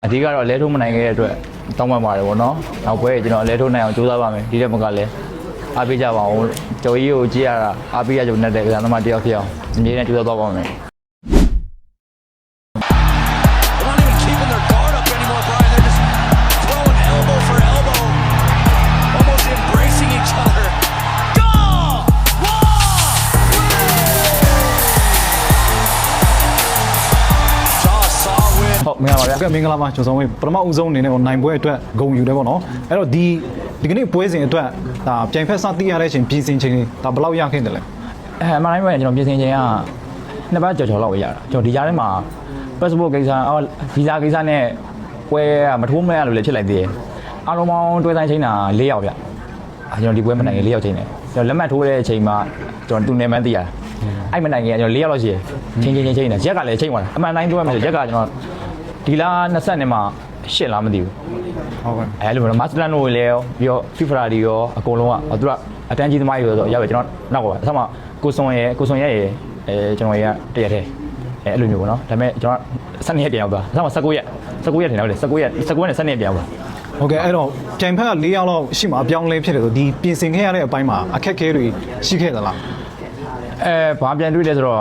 အဓိကတော့လဲထိုးမနိုင်ခဲ့တဲ့အတွက်တောင်းပန်ပါတယ်ဗောနော်နောက်ပွဲကျွန်တော်လဲထိုးနိုင်အောင်ကြိုးစားပါမယ်ဒီတက်မကလည်းအားပေးကြပါအောင်ကျော်ကြီးကိုကြည့်ရတာအားပေးရကြုံနဲ့တဲ့ကစားသမားတယောက်ဖြစ်အောင်အမြဲတမ်းကြိုးစားသွားပါမယ်ဟုတ်မင်္ဂလာပါဗျာကဲမင်္ဂလာပါကျွန်တော်ပထမဦးဆုံးအနေနဲ့နိုင်ပွဲအတွက်ဂုဏ်ယူတယ်ပေါ့နော်အဲ့တော့ဒီကနေ့ပွဲစဉ်အတွက်ဒါပြိုင်ဖက်စသိရတဲ့အချိန်ပြင်ဆင်ချိန်ဒါဘယ်လောက်ရခဲ့တယ်လဲအမှန်တိုင်းပြောရင်ကျွန်တော်ပြင်ဆင်ချိန်ကနှစ်ပတ်ကျော်လောက်ပဲရတာကျွန်တော်ဒီကြားထဲမှာ passport ကိစ္စဗီဇာကိစ္စနဲ့ပွဲမထိုးမရလို့လည်းဖြစ်လိုက်သေးတယ်အားလုံးပေါင်းတွဲဆိုင်ချိန်တာ4ယောက်ဗျကျွန်တော်ဒီပွဲမနိုင်ခင်4ယောက်ချိန်တယ်ကျွန်တော်လက်မှတ်ထိုးတဲ့အချိန်မှာကျွန်တော်သူနေမှန်းသိရတာအဲ့မနိုင်ခင်ကျွန်တော်4ယောက်လောက်ရှိတယ်ချိန်တယ်ရက်ကလည်းချိန်သွားတာအမှန်တိုင်းပြောရမယ်ဆိုရက်ကကျွန်တော်ဒီလား20နဲ့မှ8လားမသိဘူးဟုတ်ကဲ့အဲ့လိုမျိုးမတ်စတန်တို့လည်းပြီးတော့ FIFA တွေရောအကုန်လုံးကသူကအတန်းကြီးသမားတွေဆိုတော့ရောက်ပဲကျွန်တော်နောက်ကပါအဆမကိုစွန်ရဲ့ကျွန်တော်ရဲ့တရက်တည်းအဲ့လိုမျိုးပေါ့နော်ဒါပေမဲ့ကျွန်တော်12ရက်ပြန်ရောက်သွားအဆမ19ရက်ထင်တယ်ဟုတ်တယ်19ရက်နဲ့12ရက်ပြန်ရောက်သွားဟုတ်ကဲ့အဲ့တော့ကြိုင်ဖက်က4ယောက်လောက်ရှိမှအပြောင်းလဲဖြစ်တယ်ဆိုဒီပြင်ဆင်ခဲ့ရတဲ့အပိုင်းမှာအခက်အခဲတွေရှိခဲ့သလားဘာပြန်တွေ့လဲဆိုတော့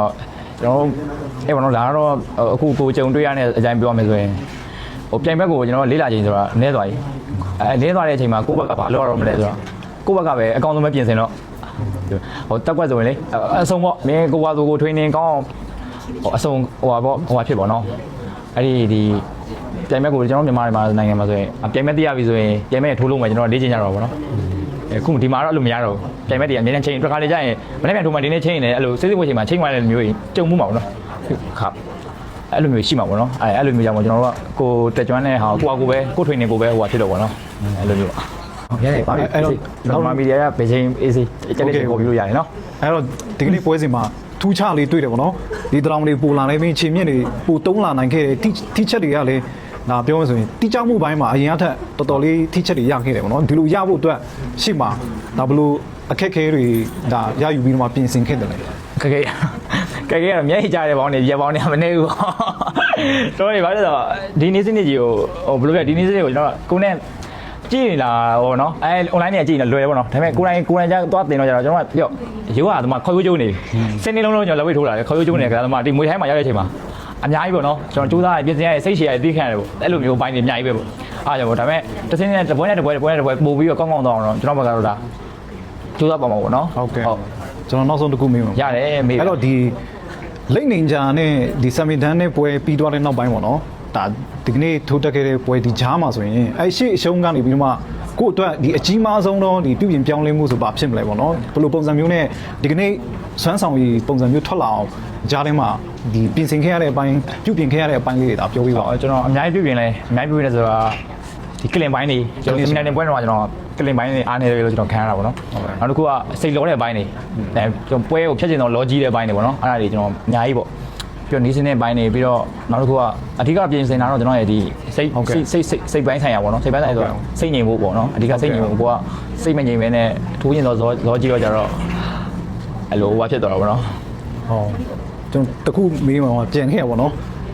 ကျွန်တော်အဲ့ဘောနော်ဒါကတော့အခုကိုကြုံတွေ့ရတဲ့အကြိုင်ပြောရမယ်ဆိုရင်ဟိုပြိုင်ဘက်ကိုကျွန်တော်လေးလာချိန်ဆိုတော့နည်းသွားပြီနည်းသွားတဲ့အချိန်မှာကိုယ့်ဘက်ကဘာလုပ်ရတော့မလဲဆိုတော့ကိုယ့်ဘက်ကပဲအကောင်းဆုံးပဲပြင်ဆင်တော့ဟိုတက်ကွက်ဆိုရင်လေအဆုံးပေါ့မင်းကိုကဆိုကို training ကောင်းဟိုအဆုံးဟိုဖြစ်ပေါ့နော်အဲ့ဒီပြိုင်ဘက်ကိုကျွန်တော်မြန်မာနိုင်ငံမှာဆိုရင်ပြိုင်ဘက်တရပြီဆိုရင်ပြိုင်ဘက်ထိုးလုံးမယ်ကျွန်တော်လေ့ကျင့်ကြတော့ပေါ့နော်အခုဒီမှာတော့အဲ့လိုမရတော့ပြိုင်ဘက်တွေအများနဲ့ချိန်တစ်ခါလေကြာရင်မနေ့ပြန်ထိုးမှဒီနေ့ချိန်နေတယ်အဲ့လိုစစ်စစ်ပွဲချိန်မှာချိန်သွားတဲ့မျိုးကြီးကြုံမှုမှာပေါ့နော်ခါအဲ့လိုမျိုးရှိမှာပေါ့နော်အဲ့လိုမျိုးကြောင့်ကျွန်တော်တို့ကကိုတက်ကျွမ်းတဲ့ဟာကိုပဲကို training ကိုပဲဟိုဖြစ်တော့ပေါ့နော်အဲ့လိုမျိုးပါဟုတ်ကဲ့ပါအဲ့တော့နောက်မီဒီယာကဘေးချင်း AC ကျတဲ့ချိန်ကိုပြီးလို့ရတယ်နော်အဲ့တော့ဒီကနေ့ပွဲစဉ်မှာထူးခြားလေးတွေ့တယ်ပေါ့နော်ဒီတရောင်တွေပူလာနေပြီးချိန်မြင့်တွေပူတုံးလာနိုင်ခဲ့တဲ့ထိချက်တွေကလည်းဒါပြောမှဆိုရင်တိကျမှုပိုင်းမှာအရင်အထက်တော်တော်လေးထိချက်တွေရခဲ့တယ်ပေါ့နော်ဒီလိုရဖို့အတွက်ရှိမှာဒါဘလို့အခက်ခဲတွေဒါရယူပြီးတော့ပြင်ဆင်ခဲ့တယ်လေခက်ခဲကတော့မျက်ရည်ကျတဲ့ဘောင်းတွေရေဘောင်းတွေမနေဘူးတော်တယ်ဘာလို့လဲဆိုတော့ဒီနေ့စနစ်ကြီးကိုဟိုဘယ်လိုလဲဒီနေ့စနစ်ကိုကျွန်တော်ကိုနဲ့ကြည့်လာဟိုနော်အဲ online နဲ့ကြည့်နေလွယ်ပေါ့နော်ဒါပေမဲ့ကိုယ်တိုင်ကျသွားတင်တော့ကျတော့ကျွန်တော်ကပြောရိုးရသမားခေါ်ရိုးကျုံနေစနေလုံးကျွန်တော်လက်ဝဲထိုးလာတယ်ခေါ်ရိုးကျုံနေကသမားဒီမွေထိုင်းမှာရောက်တဲ့အချိန်မှာအများကြီးပေါ့နော်ကျွန်တော်စူးစမ်းရပြင်ဆင်ရစိတ်ရှည်ရသိခံရတယ်ပေါ့အဲ့လိုမျိုးပိုင်းတွေအများကြီးပဲပေါ့အားကြောင့်ပေါ့ဒါပေမဲ့တစ်စင်းနဲ့တပွဲပို့ပြီးတော့ကောင်းသွားအောင်တော့ကျွန်တော်ဘက်ကတော့ဒါစူးစမ်းပါမှာပေါ့နော်ဟုတ်ကဲ့ကျွန်တော်နောက်ဆုံးတစ်ခုမေးပါရတယ်မေးအဲ့တော့ဒီလိမ့်နေကြနဲ့ဒီဆမ်မီဒန်နဲ့ပွဲပြီးသွားတဲ့နောက်ပိုင်းပေါ့နော်ဒါဒီကနေ့ထိုးတက်ခဲ့တဲ့ပွဲဒီဂျားမှာဆိုရင်အဲ့ရှေ့အရှုံးကနေပြီးတော့မှကို့အတွက်ဒီအကြီးမားဆုံးတော့ဒီပြုပြင်ပြောင်းလဲမှုဆိုပါဖြစ်မလဲပေါ့နော်ဘယ်လိုပုံစံမျိုးနဲ့ဒီကနေ့ဆွမ်းဆောင်ကြီးပုံစံမျိုးထွက်လာအောင်ဂျားထဲမှာဒီပြင်ဆင်ခဲ့ရတဲ့အပိုင်းပြုပြင်ခဲ့ရတဲ့အပိုင်းလေးတွေဒါပြောပြပါကျွန်တော်အများကြီးပြုပြင်လဲဆိုတာဒီကလင်ပိုင်းတွေကျွန်တော်ဒီနေ့ပွဲတော့ကျွန်တော်ကလင်ပိုင်းတွေအားနေတယ်လို့ကျွန်တော်ခံရတာပေါ့နော်နောက်တစ်ခုကစိတ်လောတဲ့အပိုင်းတွေကျွန်တော်ပွဲကိုဖြတ်ကျင်တော့လောကြီးတဲ့အပိုင်းတွေပေါ့နော်အဲ့ဒါတွေကျွန်တော်အများကြီးပေါ့ပြီးတော့နီးစင်းတဲ့ပိုင်းတွေပြီးတော့နောက်တစ်ခုကအဓိကပြင်ဆင်တာတော့ကျွန်တော်ရဲ့ဒီစိတ်ပိုင်းဆိုင်ရာပေါ့နော်စိတ်ပိုင်းဆိုင်ဆိုစိတ်ငြိမ်ဖို့ပေါ့နော်အဓိကစိတ်ငြိမ်ဖို့ကိုကစိတ်မငြိမ်ပဲနဲ့ထိုးရင်တော့ဇောကြီးတော့ကြတော့အဲ့လိုဟိုဖြစ်သွားတော့ပေါ့နော်ဟုတ်ကျွန်တော်တခုမေးမှာပြန်ခဲ့ရပေါ့နော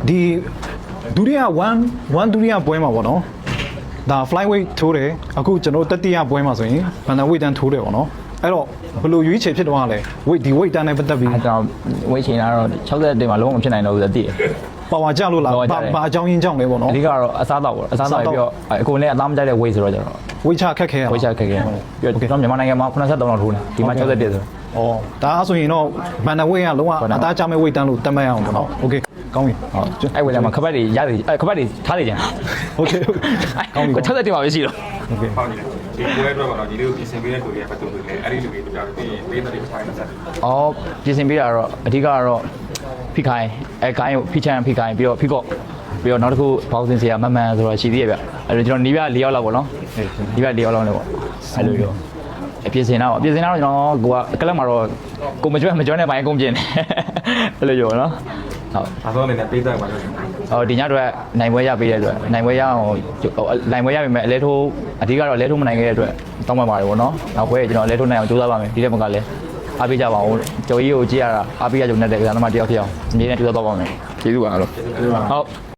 ်ဒီဒုတိယ1ဒုတိယပွဲမှာပေါ့နော်ဒါ flyweight ထိုးတယ်အခုကျွန်တော်တတိယပွဲမှာဆိုရင်ဘန်နာ weight တန်းထိုးတယ်ပေါ့နော်အဲ့တော့ဘယ်လိုရွေးချယ်ဖြစ်တော့လဲ weight တန်းနဲ့ပတ်သက်ပြီးကျွန်တော် weight ချိန်တာတော့60တင်မှာလုံးဝမဖြစ်နိုင်တော့ဘူးသိတယ်ပါဝါကြလို့လားဘာအကြောင်းရင်းကြောင့်လဲပေါ့နော်အဓိကတော့အစားတော့ပေါ့အစားတော့ပြီးတော့အကုန်လည်းအသားမကြိုက်တဲ့ weight ဆိုတော့ကျတော့ weight ချခက်ခဲပြီးတော့ကျွန်တော်မြန်မာနိုင်ငံမှာ83လောက်ထိုးနေဒီမှာ60တင်ဆိုဩဒါဆိုရင်တော့ဘန်နာ weight ကလုံးဝအသားကြမဲ့ weight တန်းလို့တတ်မှတ်ရအောင်ပေါ့နော် okay ကောင်းပြီဟုတ်အဲ့ဝယ်လာမှာခပတ်တွေရတယ်ခပတ်တွေထားနေကြโอเคကောင်းပြီ60တင်ပါပဲရှိတော့โอเคဟုတ်ပြီဒီပွဲအတွက်ပေါ့နော်ဒီလေးကိုပြင်ဆင်ပေးတဲ့လူတွေကပတ်သက်လို့လည်းအဲ့ဒီလူတွေတို့ကြတော့ပြီးပေးတဲ့ဖိုင်နဲ့ဆက်ပြင်ဆင်ပေးတာတော့အဓိကကတော့ဖိခိုင်းကိုင်းဖိချန်ဖိခိုင်းပြီးတော့ဖိကော့ပြီးတော့နောက်တစ်ခုဘောက်စင်ဆရာမမှန်ဆိုတော့ရှိသေးရဲ့ဗျအဲ့တော့ကျွန်တော်နီးပြ4ယောက်လောက်ပေါ့နော်နီးပြ4ယောက်လောက်လည်းပေါ့အဲ့လိုမျိုးပြင်ဆင်တော့ကျွန်တော်ကိုကလပ်မှာတော့ကိုမကျွမ်းတဲ့ဘိုင်းအကုန်ပြင်တယ်အဲ့လိုမျိုးနော်ဟုတ်အဆုံးအနေနဲ့ပေးသက်ပါလို့ဒီညတော့နိုင်ပွဲရပေးတဲ့အတွက်နိုင်ပွဲရအောင်နိုင်ပွဲရပြီမဲ့အလဲထိုးအဓိကတော့အလဲထိုးမနိုင်ခဲ့တဲ့အတွက်တောင်းပန်ပါတယ်ဗောနော်နောက်ပွဲကျွန်တော်အလဲထိုးနိုင်အောင်ကြိုးစားပါမယ်ဒီတက်မကလည်းအားပေးကြပါအောင်ကျော်ကြီးကိုကြည့်ရတာအားပေးရကြုံနဲ့တဲ့ကစားသမားတယောက်ဖြစ်အောင်အမြဲတမ်းကြိုးစားသွားပါမယ်ကျေးဇူးပါလို့ဟုတ်